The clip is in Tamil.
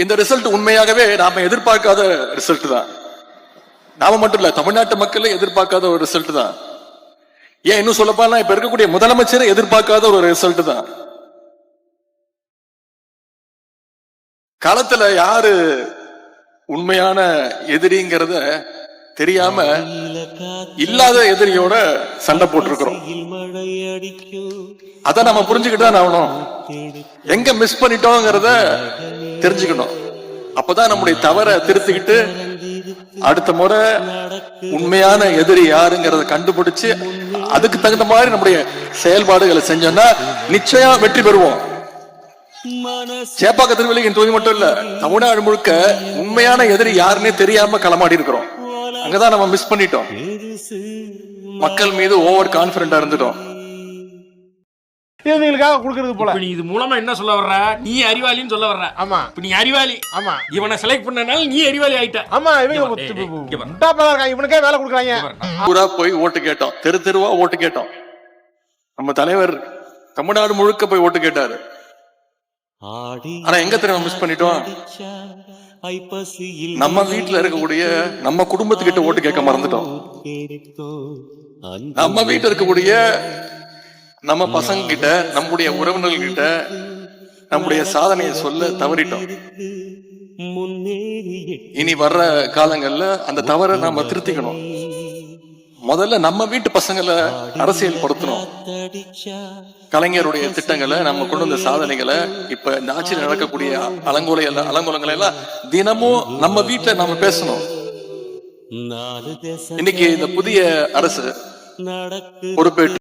இந்த ரிசல்ட் உண்மையாகவே நாம எதிர்பார்க்காத ரிசல்ட் தான். நாம மட்டும் இல்ல, தமிழ்நாட்டு மக்களே எதிர்பார்க்காத ஒரு ரிசல்ட் தான். ஏன் இன்னும் சொல்லப்போனா இப்ப இருக்கக்கூடிய முதலமைச்சரை எதிர்பார்க்காத ஒரு ரிசல்ட் தான். காலத்துல யாரு உண்மையான எதிரிங்கிறத தெரியாம இல்லாத எதிரியோட சண்டை போட்டிருக்கிறோம். அத நம்ம புரிஞ்சுக்கிட்டு தான் ஆகணும். எங்க மிஸ் பண்ணிட்டோங்கிறத தெரிஞ்சுக்கணும். அப்பதான் நம்முடைய தவறை திருத்திக்கிட்டு அடுத்த முறை உண்மையான எதிரி யாருங்கிறத கண்டுபிடிச்சு அதுக்கு தகுந்த மாதிரி நம்முடைய செயல்பாடுகளை செஞ்சோம்னா நிச்சயம் வெற்றி பெறுவோம். சேப்பாக்க திருவள்ளியின் தொகுதி மட்டும் இல்ல, தமிழ்நாடு முழுக்க உண்மையான எதிரி யாருன்னே தெரியாம களமாடி இருக்கிறோம். அங்கதான் நம்ம மிஸ் பண்ணிட்டோம். மக்கள் மீது ஓவர் கான்பிடண்டா இருந்துட்டோம். இது மூலமா என்ன சொல்ல வர்ற? நீ அறிவாளின்னு சொல்ல வர்ற. ஆமா, இப்ப நீ அறிவாளி. ஆமா, இவனை செலக்ட் பண்ணனால நீ அறிவாளி ஆயிட்ட. ஆமா, இவனுக்கே வேலை கொடுக்கறாங்க. பூரா போய் ஓட்டு கேட்டோம், தெரு தெருவா ஓட்டு கேட்டோம். நம்ம தலைவர் தமிழ்நாடு முழுக்க போய் ஓட்டு கேட்டாரு. ஆனா எங்க தெரியும் மிஸ் பண்ணிட்டோம்? நம்ம வீட்டுல இருக்கக்கூடிய நம்ம குடும்பத்துக்கிட்ட ஓட்டு கேட்க மறந்துட்டோம். நம்ம வீட்டுல இருக்கக்கூடிய நம்ம பசங்க கிட்ட, நம்முடைய உறவினர்கள் கிட்ட நம்முடைய சாதனையை சொல்ல தவறிட்டோம். இனி வர்ற காலங்கள்ல அந்த தவறை நாம திருத்திக்கணும். முதல்ல நம்ம வீட்டு பசங்களை அரசியல் படுத்தணும். கலைஞருடைய திட்டங்களை, நம்ம கொண்டு வந்த சாதனைகளை, இப்ப இந்த ஆட்சியில் நடக்கக்கூடிய அலங்கோலங்களை எல்லாம் தினமும் நம்ம வீட்டுல நாம பேசணும். இன்னைக்கு இந்த புதிய அரசு பொறுப்பேற்று